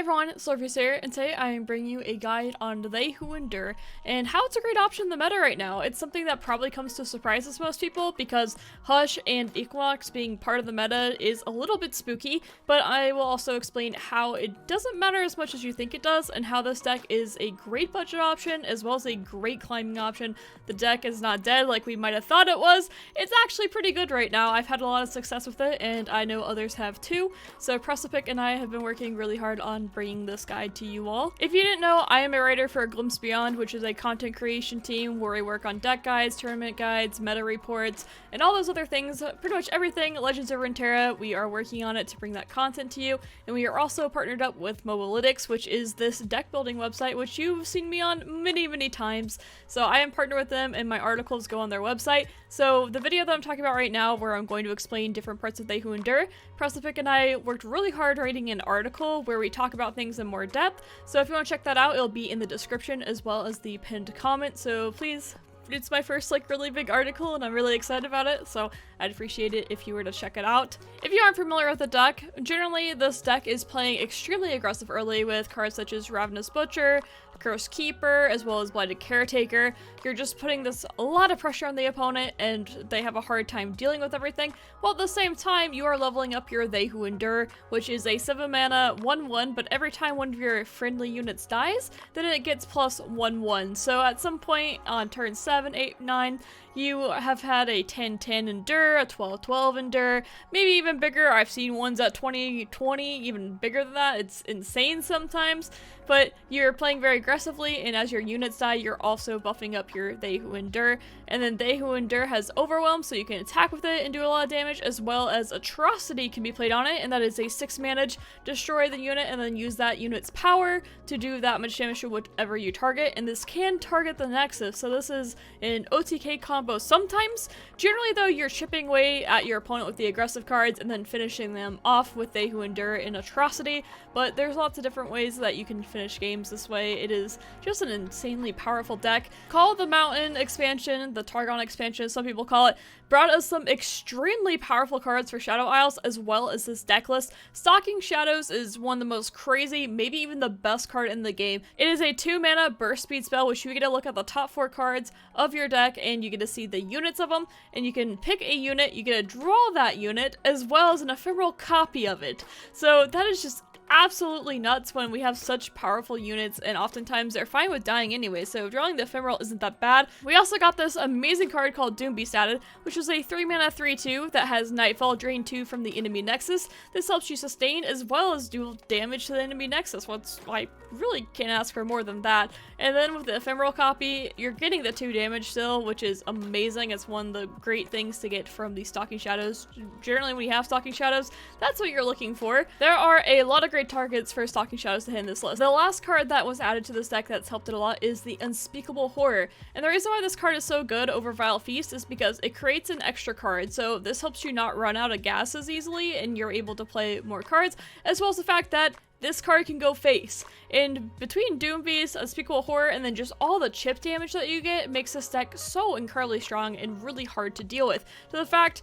everyone, it's LoR here, and today I am bringing you a guide on They Who Endure and how it's a great option in the meta right now. It's something that probably comes to surprise us most people because Hush and Equinox being part of the meta is a little bit spooky, but I will also explain how it doesn't matter as much as you think it does and how this deck is a great budget option as well as a great climbing option. The deck is not dead like we might have thought it was. It's actually pretty good right now. I've had a lot of success with it and I know others have too, so Precipic and I have been working really hard on bringing this guide to you all. If you didn't know, I am a writer for Glimpse Beyond, which is a content creation team where I work on deck guides, tournament guides, meta reports, and all those other things. Pretty much everything Legends of Runeterra, we are working on it to bring that content to you. And we are also partnered up with Mobalytics, which is this deck building website, which you've seen me on many times. So I am partnered with them and my articles go on their website. So the video that I'm talking about right now, where I'm going to explain different parts of They Who Endure, Precipic and I worked really hard writing an article where we talk about things in more depth. So if you want to check that out, it'll be in the description as well as the pinned comment. So please, it's my first really big article and I'm really excited about it, so I'd appreciate it if you were to check it out. If you aren't familiar with the deck, generally this deck is playing extremely aggressive early with cards such as Ravenous Butcher, Cursed Keeper, as well as Blighted Caretaker. You're just putting a lot of pressure on the opponent and they have a hard time dealing with everything, while at the same time you are leveling up your They Who Endure, which is a 7 mana 1/1, but every time one of your friendly units dies, then it gets plus 1/1. So at some point on turn 7, 8, 9, you have had a 10-10 Endure, a 12-12 Endure, maybe even bigger. I've seen ones at 20-20, even bigger than that. It's insane sometimes, but you're playing very aggressively, and as your units die, you're also buffing up your They Who Endure. And then They Who Endure has Overwhelm, so you can attack with it and do a lot of damage, as well as Atrocity can be played on it, and that is a 6 mana, destroy the unit, and then use that unit's power to do that much damage to whatever you target. And this can target the Nexus, so this is an OTK combo sometimes. Generally though, you're chipping away at your opponent with the aggressive cards and then finishing them off with They Who Endure in Atrocity, but there's lots of different ways that you can finish games this way. It is just an insanely powerful deck. Call the Mountain expansion, the Targon expansion, some people call it, brought us some extremely powerful cards for Shadow Isles as well as this deck list. Stalking Shadows is one of the most crazy, maybe even the best card in the game. It is a 2 mana burst speed spell, which you get to look at the top 4 cards of your deck and you get to see the units of them, and you can pick a unit, you get to draw that unit as well as an ephemeral copy of it. So that is just absolutely nuts when we have such powerful units, and oftentimes they're fine with dying anyway, so drawing the ephemeral isn't that bad. We also got this amazing card called Doombeast added, which is a 3 mana 3/2 that has Nightfall, drain 2 from the enemy nexus. This helps you sustain as well as do damage to the enemy nexus. I really can't ask for more than that. And then with the ephemeral copy, you're getting the 2 damage still, which is amazing. It's one of the great things to get from the Stalking Shadows. Generally when you have Stalking Shadows, that's what you're looking for. There are a lot of great targets for Stalking Shadows to hit in this list. The last card that was added to this deck that's helped it a lot is the Unspeakable Horror. And the reason why this card is so good over Vile Feast is because it creates an extra card. So this helps you not run out of gas as easily and you're able to play more cards, as well as the fact that this card can go face. And between Doombeast, Unspeakable Horror, and then just all the chip damage that you get makes this deck so incredibly strong and really hard to deal with. To the fact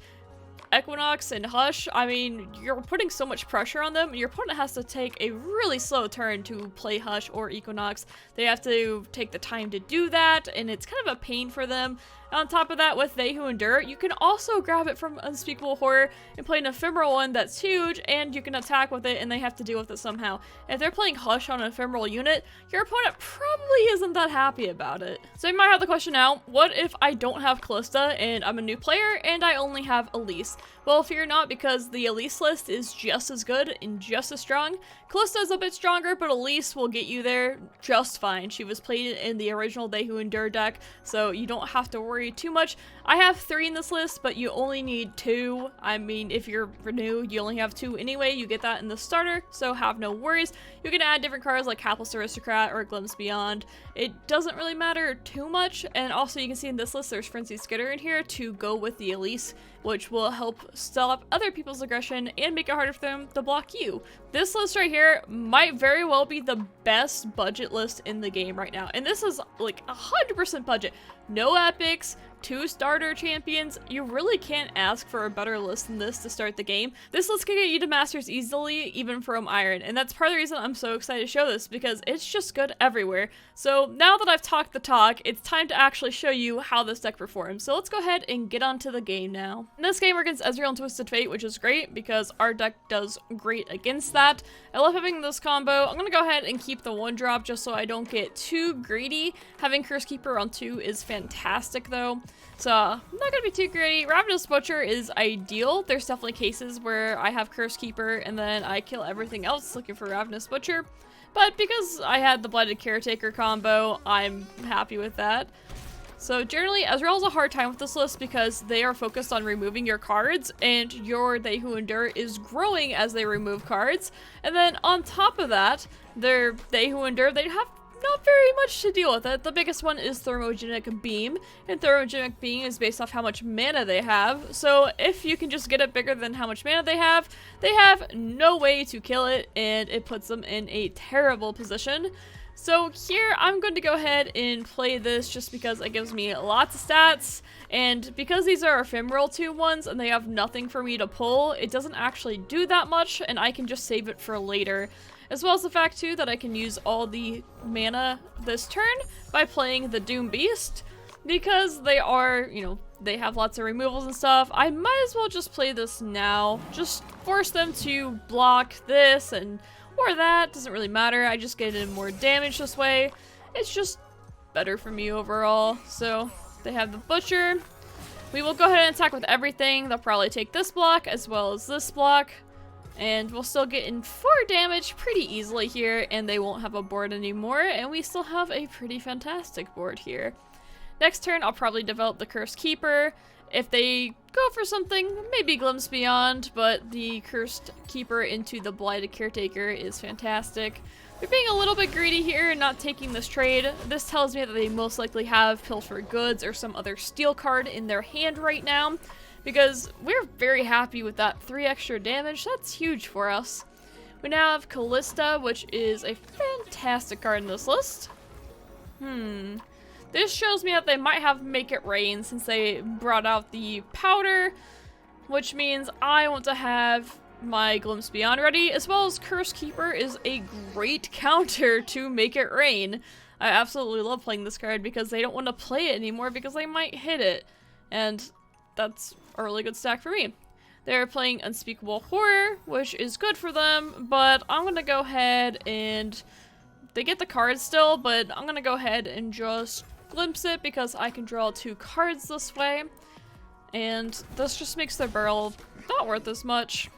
Equinox and Hush, I mean, you're putting so much pressure on them, and your opponent has to take a really slow turn to play Hush or Equinox. They have to take the time to do that, and it's kind of a pain for them. On top of that, with They Who Endure, you can also grab it from Unspeakable Horror and play an ephemeral one that's huge, and you can attack with it, and they have to deal with it somehow. If they're playing Hush on an ephemeral unit, your opponent probably isn't that happy about it. So you might have the question now, what if I don't have Kalista, and I'm a new player, and I only have Elise? Well, fear not, because the Elise list is just as good and just as strong. Kalista is a bit stronger, but Elise will get you there just fine. She was played in the original They Who Endure deck, so you don't have to worry too much. I have 3 in this list, but you only need 2. I mean, if you're new, you only have 2 anyway. You get that in the starter, so have no worries. You can add different cards like Hapless Aristocrat or Glimpse Beyond. It doesn't really matter too much, and also you can see in this list there's Frenzied Skitter in here to go with the Elise, which will help stop other people's aggression and make it harder for them to block you. This list right here might very well be the best budget list in the game right now, and this is like 100% budget. No epics, 2 starter champions, you really can't ask for a better list than this to start the game. This list can get you to Masters easily, even from Iron, and that's part of the reason I'm so excited to show this, because it's just good everywhere. So now that I've talked the talk, it's time to actually show you how this deck performs. So let's go ahead and get onto the game now. In this game we're against Ezreal and Twisted Fate, which is great because our deck does great against that. I love having this combo. I'm gonna go ahead and keep the 1-drop just so I don't get too greedy. Having Curse Keeper on 2 is fantastic though, so I'm not gonna be too greedy. Ravenous Butcher is ideal. There's definitely cases where I have Curse Keeper and then I kill everything else looking for Ravenous Butcher, but because I had the Blighted Caretaker combo, I'm happy with that. So generally, Ezreal has a hard time with this list because they are focused on removing your cards, and your They Who Endure is growing as they remove cards. And then on top of that, their They Who Endure, they have not very much to deal with it. The biggest one is Thermogenic Beam, and Thermogenic Beam is based off how much mana they have. So if you can just get it bigger than how much mana they have no way to kill it, and it puts them in a terrible position. So here, I'm going to go ahead and play this just because it gives me lots of stats, and because these are ephemeral 2-1s and they have nothing for me to pull, it doesn't actually do that much, and I can just save it for later. As well as the fact, too, that I can use all the mana this turn by playing the Doombeast, because they are, you know, they have lots of removals and stuff. I might as well just play this now, just force them to block this and or that, doesn't really matter. I just get in more damage this way. It's just better for me overall. So they have the Butcher. We will go ahead and attack with everything. They'll probably take this block as well as this block, and we'll still get in 4 damage pretty easily here, and they won't have a board anymore, and we still have a pretty fantastic board here. Next turn, I'll probably develop the Cursed Keeper. If they go for something, maybe Glimpse Beyond, but the Cursed Keeper into the Blighted Caretaker is fantastic. They're being a little bit greedy here and not taking this trade. This tells me that they most likely have Pilfer Goods or some other steal card in their hand right now, because we're very happy with that 3 extra damage. That's huge for us. We now have Kalista, which is a fantastic card in this list. This shows me that they might have Make It Rain since they brought out the powder, which means I want to have my Glimpse Beyond ready, as well as Curse Keeper is a great counter to Make It Rain. I absolutely love playing this card because they don't want to play it anymore because they might hit it, and that's a really good stack for me. They're playing Unspeakable Horror, which is good for them, but I'm going to go ahead and they get the cards still, but I'm going to go ahead and just glimpse it because I can draw 2 cards this way, and this just makes their barrel not worth as much,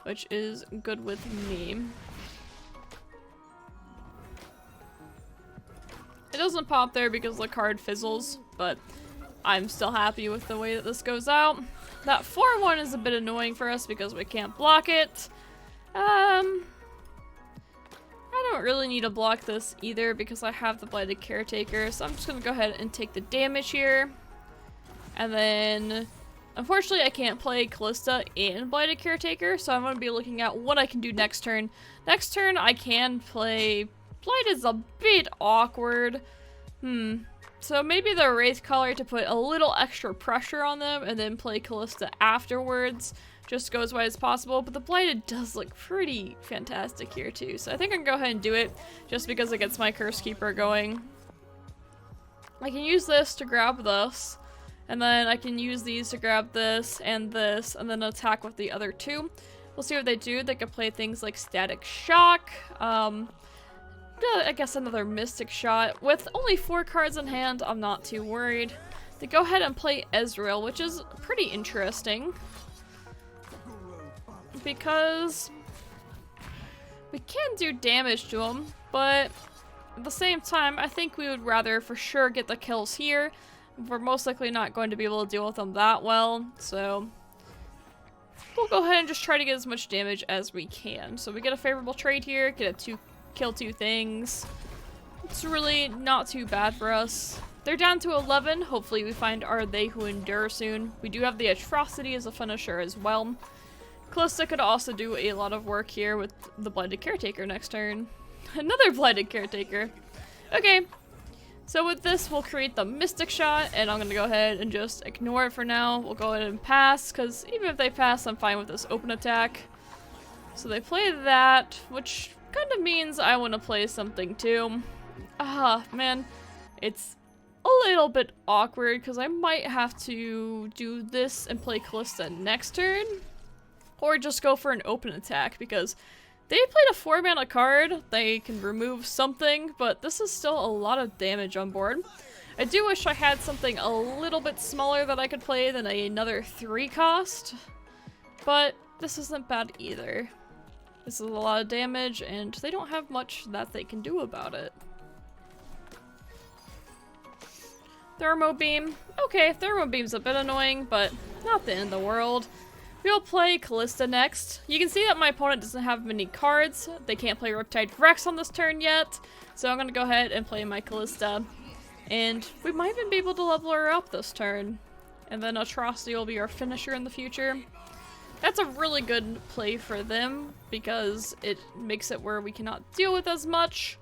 which is good with me. It doesn't pop there because the card fizzles, but I'm still happy with the way that this goes out. That 4-1 is a bit annoying for us because we can't block it. I don't really need to block this either because I have the Blighted Caretaker, so I'm just going to go ahead and take the damage here. And then, unfortunately, I can't play Kalista and Blighted Caretaker, so I'm going to be looking at what I can do next turn. Next turn, I can play... Blight is a bit awkward. So maybe the Wraith Collar to put a little extra pressure on them, and then play Kalista afterwards. Just go as wide as possible, but the Blighted does look pretty fantastic here too, so I think I can go ahead and do it just because it gets my Curse Keeper going. I can use this to grab this, and then I can use these to grab this, and then attack with the other 2. We'll see what they do. They could play things like Static Shock, I guess another Mystic Shot. With only 4 cards in hand, I'm not too worried. They go ahead and play Ezreal, which is pretty interesting, because we can do damage to him, but at the same time, I think we would rather for sure get the kills here. We're most likely not going to be able to deal with them that well, so we'll go ahead and just try to get as much damage as we can. So we get a favorable trade here, get a kill 2 things. It's really not too bad for us. They're down to 11. Hopefully we find our They Who Endure soon. We do have the Atrocity as a finisher as well. Kalista could also do a lot of work here with the Blighted Caretaker next turn. Another Blighted Caretaker. Okay, So with this, we'll create the Mystic Shot, and I'm gonna go ahead and just ignore it for now. We'll go ahead and pass, because even if they pass, I'm fine with this open attack. So they play that, which kind of means I want to play something too. Ah, man, it's a little bit awkward, because I might have to do this and play Kalista next turn, or just go for an open attack, because they played a 4-mana card. They can remove something, but this is still a lot of damage on board. I do wish I had something a little bit smaller that I could play than another 3 cost, but this isn't bad either. This is a lot of damage, and they don't have much that they can do about it. Thermo Beam. Okay, Thermo Beam's a bit annoying, but not the end of the world. We'll play Kalista next. You can see that my opponent doesn't have many cards. They can't play Riptide Rex on this turn yet, so I'm gonna go ahead and play my Kalista. And we might even be able to level her up this turn. And then Atrocity will be our finisher in the future. That's a really good play for them, because it makes it where we cannot deal with as much.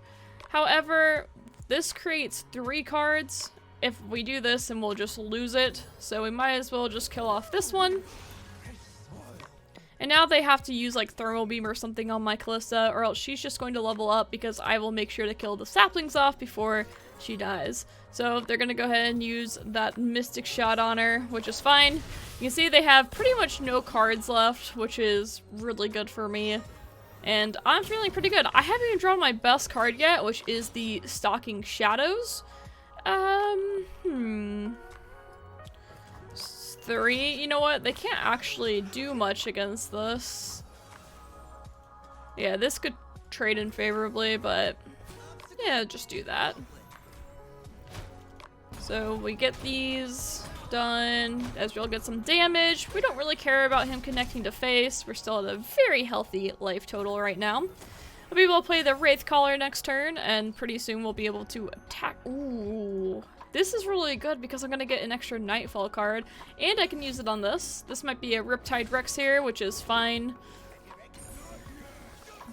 However, this creates 3 cards. If we do this, and we'll just lose it. So we might as well just kill off this one. And now they have to use like Thermal Beam or something on my Kalista, or else she's just going to level up, because I will make sure to kill the saplings off before she dies. So they're going to go ahead and use that Mystic Shot on her, which is fine. You can see they have pretty much no cards left, which is really good for me. And I'm feeling pretty good. I haven't even drawn my best card yet, which is the Stalking Shadows. 3. You know what? They can't actually do much against this. Yeah, this could trade in favorably, but yeah, just do that. So we get these done. Ezreal gets some damage. We don't really care about him connecting to face. We're still at a very healthy life total right now. We'll be able to play the Wraith Caller next turn, and pretty soon we'll be able to attack. Ooh. This is really good, because I'm going to get an extra Nightfall card, and I can use it on this. This might be a Riptide Rex here, which is fine.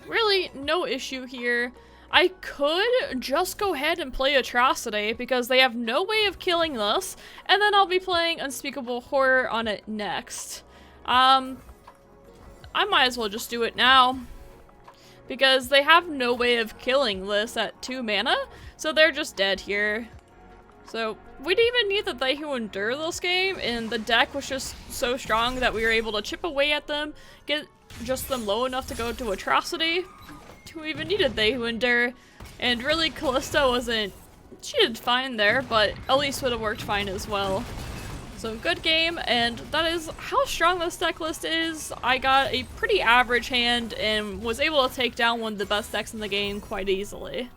Really, no issue here. I could just go ahead and play Atrocity, because they have no way of killing this, and then I'll be playing Unspeakable Horror on it next. I might as well just do it now, because they have no way of killing this at 2 mana, so they're just dead here. So we didn't even need the They Who Endure this game, and the deck was just so strong that we were able to chip away at them, get just them low enough to go to Atrocity. Who even needed They Who Endure, and really Kalista wasn't, she did fine there, but Elise would have worked fine as well. So good game, and that is how strong this deck list is. I got a pretty average hand and was able to take down one of the best decks in the game quite easily.